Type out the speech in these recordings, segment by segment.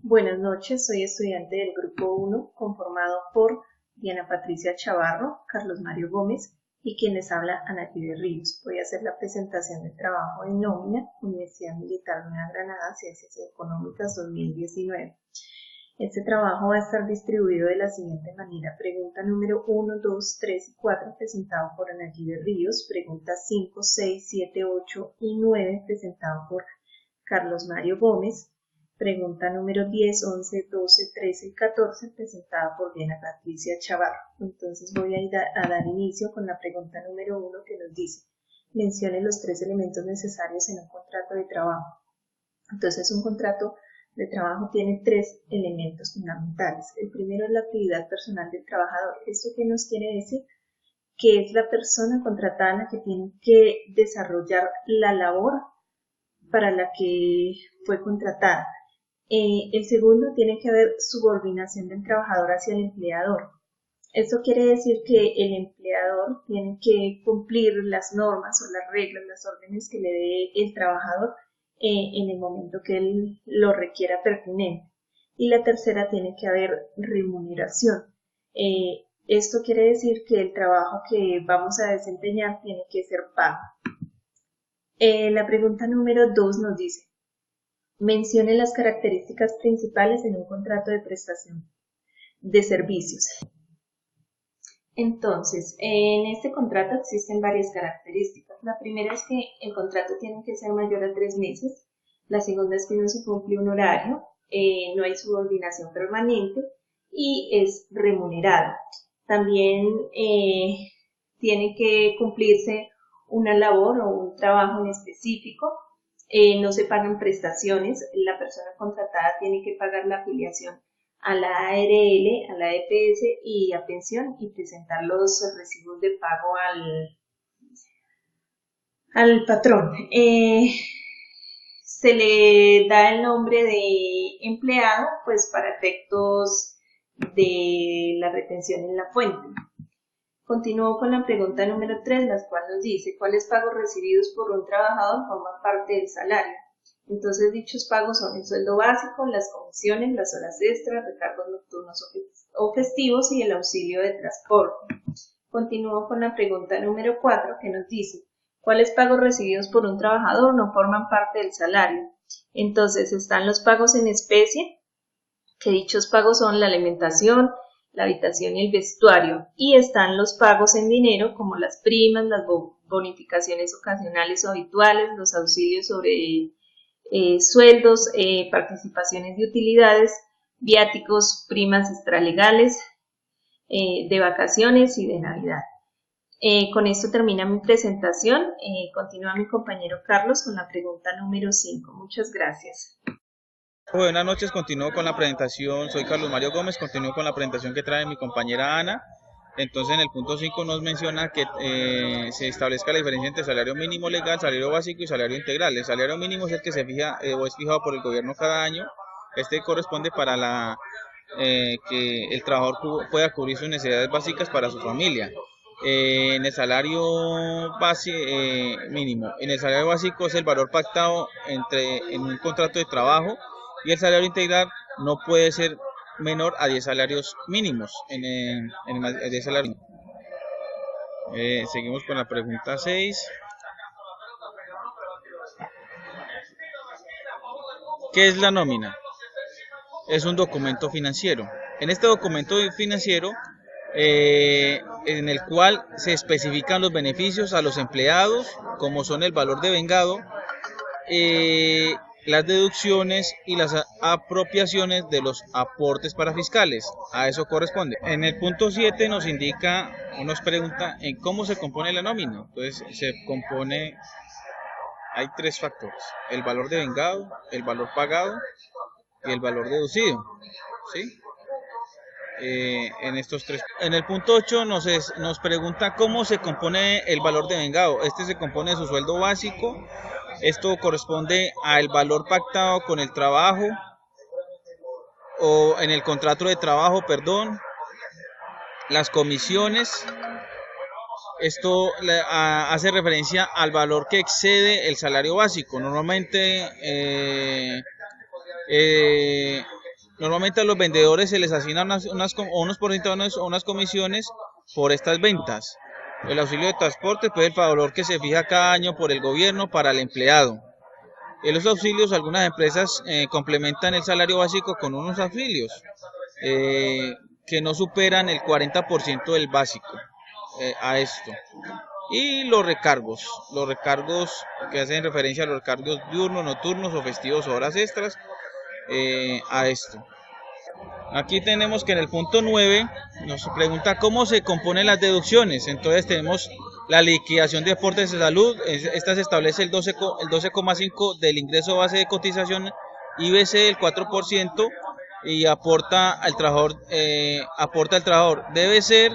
Buenas noches, soy estudiante del Grupo 1, conformado por Diana Patricia Chavarro, Carlos Mario Gómez y quien les habla, Ana Pide Ríos. Voy a hacer la presentación del trabajo en nómina, Universidad Militar Nueva Granada, Ciencias Económicas 2019. Este trabajo va a estar distribuido de la siguiente manera. Pregunta número 1, 2, 3 y 4 presentado por Ana Pide Ríos. Preguntas 5, 6, 7, 8 y 9 presentado por Carlos Mario Gómez. Pregunta número 10, 11, 12, 13 y 14 presentada por Diana Patricia Chavarro. Entonces voy a dar inicio con la pregunta número 1 que nos dice: mencione los 3 elementos necesarios en un contrato de trabajo. Entonces un contrato de trabajo tiene 3 elementos fundamentales. El primero es la actividad personal del trabajador. ¿Esto qué nos quiere decir? Que es la persona contratada la que tiene que desarrollar la labor para la que fue contratada. El segundo, tiene que haber subordinación del trabajador hacia el empleador. Esto quiere decir que el empleador tiene que cumplir las normas o las reglas, las órdenes que le dé el trabajador en el momento que él lo requiera pertinente. Y la tercera, tiene que haber remuneración. Esto quiere decir que el trabajo que vamos a desempeñar tiene que ser pago. La pregunta número 2 nos dice: mencione las características principales en un contrato de prestación de servicios. Entonces, en este contrato existen varias características. La primera es que el contrato tiene que ser mayor a 3 meses. La segunda es que no se cumple un horario, no hay subordinación permanente y es remunerado. También tiene que cumplirse una labor o un trabajo en específico. No se pagan prestaciones, la persona contratada tiene que pagar la afiliación a la ARL, a la EPS y a pensión y presentar los recibos de pago al patrón. Se le da el nombre de empleado pues para efectos de la retención en la fuente. Continúo con la pregunta número 3, la cual nos dice: ¿cuáles pagos recibidos por un trabajador forman parte del salario? Entonces, dichos pagos son el sueldo básico, las comisiones, las horas extras, recargos nocturnos o festivos y el auxilio de transporte. Continúo con la pregunta número 4, que nos dice: ¿cuáles pagos recibidos por un trabajador no forman parte del salario? Entonces, están los pagos en especie, que dichos pagos son la alimentación, la habitación y el vestuario, y están los pagos en dinero como las primas, las bonificaciones ocasionales o habituales, los auxilios sobre sueldos, participaciones de utilidades, viáticos, primas extralegales, de vacaciones y de Navidad. Con esto termina mi presentación. Continúa mi compañero Carlos con la pregunta número 5. Muchas gracias. Buenas noches, continúo con la presentación. Soy Carlos Mario Gómez, continúo con la presentación que trae mi compañera Ana. Entonces, en el punto 5 nos menciona que se establezca la diferencia entre salario mínimo legal, salario básico y salario integral. El salario mínimo es el que se fija o es fijado por el gobierno cada año. Este corresponde para que el trabajador pueda cubrir sus necesidades básicas para su familia. En el salario mínimo, en el salario básico es el valor pactado en un contrato de trabajo, y el salario integral no puede ser menor a 10 salarios mínimos. En 10 salarios. Seguimos con la pregunta 6. ¿Qué es la nómina? Es un documento financiero. En este documento financiero, en el cual se especifican los beneficios a los empleados, como son el valor devengado, las deducciones y las apropiaciones de los aportes para fiscales. A eso corresponde. En el punto 7 nos indica, nos pregunta en cómo se compone la nómina. Entonces se compone, hay 3 factores: el valor devengado, el valor pagado y el valor deducido, ¿sí? En estos 3. En el punto 8 nos pregunta cómo se compone el valor devengado. Este se compone de su sueldo básico. Esto corresponde al valor pactado con el trabajo o en el contrato de trabajo, perdón, las comisiones. Esto hace referencia al valor que excede el salario básico. Normalmente Normalmente a los vendedores se les asignan unos porcentajes o unas comisiones por estas ventas. El auxilio de transporte, pues el valor que se fija cada año por el gobierno para el empleado. En los auxilios, algunas empresas complementan el salario básico con unos auxilios que no superan el 40% del básico a esto. Y los recargos que hacen referencia a los recargos diurnos, nocturnos o festivos o horas extras a esto. Aquí tenemos que en el punto 9 nos pregunta cómo se componen las deducciones. Entonces tenemos la liquidación de aportes de salud. Esta se establece el 12,5 del ingreso base de cotización IBC del 4% y aporta al trabajador. Debe ser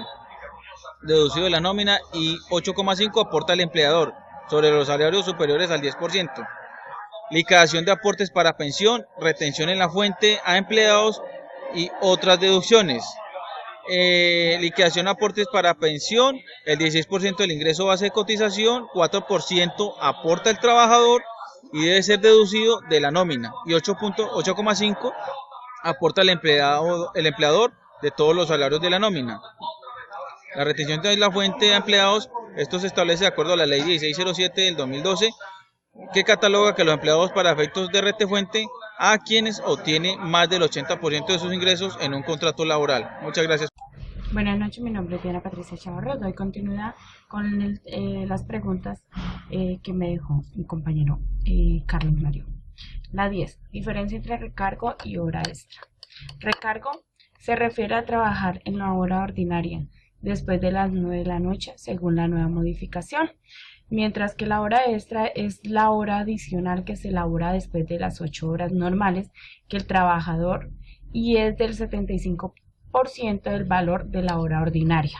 deducido de la nómina y 8,5 aporta al empleador sobre los salarios superiores al 10%. Liquidación de aportes para pensión, retención en la fuente a empleados y otras deducciones. Liquidación de aportes para pensión, el 16% del ingreso base de cotización, 4% aporta el trabajador y debe ser deducido de la nómina y 8,5 aporta el empleador de todos los salarios de la nómina. La retención de la fuente de empleados, esto se establece de acuerdo a la ley 1607 del 2012, que cataloga que los empleados para efectos de retefuente a quienes obtienen más del 80% de sus ingresos en un contrato laboral. Muchas gracias. Buenas noches, mi nombre es Diana Patricia Chavarro. Doy continuidad con las preguntas que me dejó mi compañero Carlos Mario. La 10. Diferencia entre recargo y hora extra. Recargo se refiere a trabajar en la hora ordinaria después de las 9 de la noche según la nueva modificación, mientras que la hora extra es la hora adicional que se elabora después de las 8 horas normales que el trabajador y es del 75% del valor de la hora ordinaria.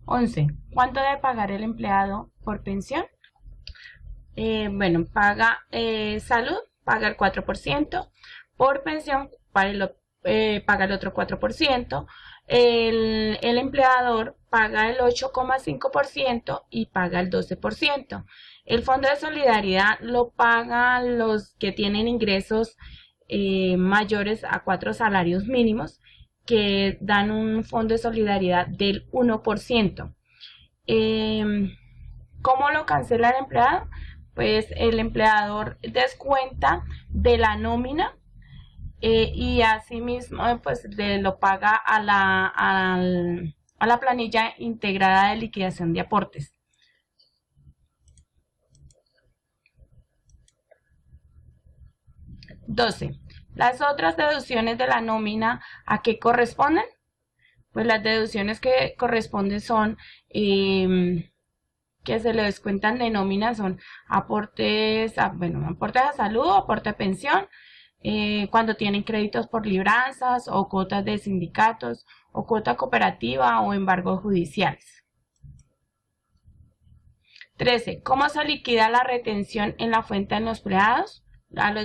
11. ¿Cuánto debe pagar el empleado por pensión? Paga salud, paga el 4%, por pensión paga el otro 4%, el empleador paga el 8,5% y paga el 12%. El fondo de solidaridad lo pagan los que tienen ingresos mayores a 4 salarios mínimos, que dan un fondo de solidaridad del 1%. ¿Cómo lo cancela el empleado? Pues el empleador descuenta de la nómina y asimismo pues lo paga a la planilla integrada de liquidación de aportes. (12) Las otras deducciones de la nómina, ¿a qué corresponden? Pues las deducciones que corresponden son que se le descuentan de nómina son aportes a salud, aporte a pensión, cuando tienen créditos por libranzas o cuotas de sindicatos o cuota cooperativa o embargos judiciales. 13. ¿Cómo se liquida la retención en la fuente a los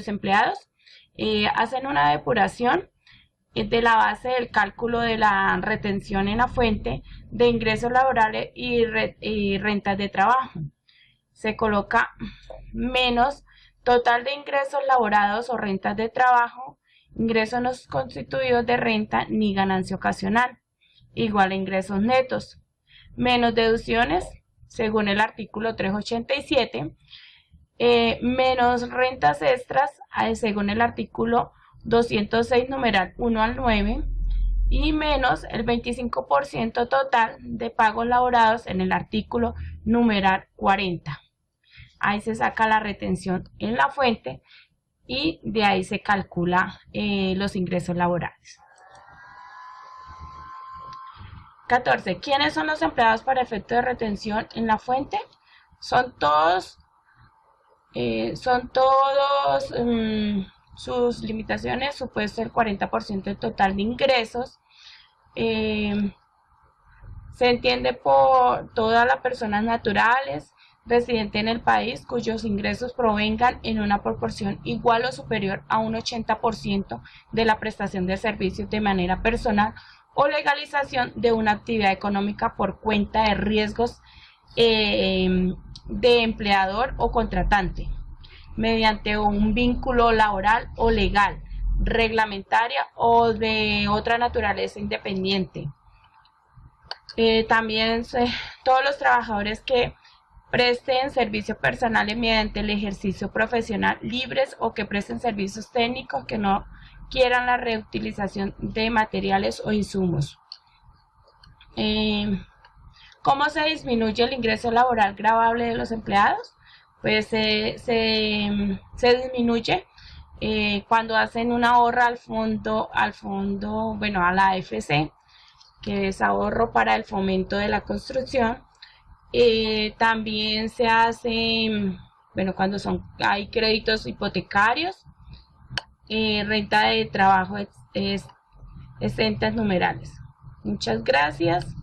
empleados? Hacen una depuración de la base del cálculo de la retención en la fuente de ingresos laborales y rentas de trabajo. Se coloca menos total de ingresos laborados o rentas de trabajo, ingresos no constituidos de renta ni ganancia ocasional, igual a ingresos netos, menos deducciones, según el artículo 387, menos rentas extras, según el artículo 206, numeral 1 al 9, y menos el 25% total de pagos laborados en el artículo numeral 40. Ahí se saca la retención en la fuente y de ahí se calcula los ingresos laborales. 14. ¿Quiénes son los empleados para efecto de retención en la fuente? Son todos sus limitaciones, supuesto el 40% del total de ingresos. Se entiende por todas las personas naturales residentes en el país cuyos ingresos provengan en una proporción igual o superior a un 80% de la prestación de servicios de manera personal o legalización de una actividad económica por cuenta de riesgos de empleador o contratante mediante un vínculo laboral o legal reglamentaria o de otra naturaleza independiente. También todos los trabajadores que presten servicios personales mediante el ejercicio profesional libres o que presten servicios técnicos que no quieran la reutilización de materiales o insumos. ¿Cómo se disminuye el ingreso laboral gravable de los empleados? Pues se disminuye cuando hacen un ahorro al fondo, bueno, a la AFC, que es ahorro para el fomento de la construcción. También se hace, bueno, cuando hay créditos hipotecarios, renta de trabajo exentas numerales. Muchas gracias.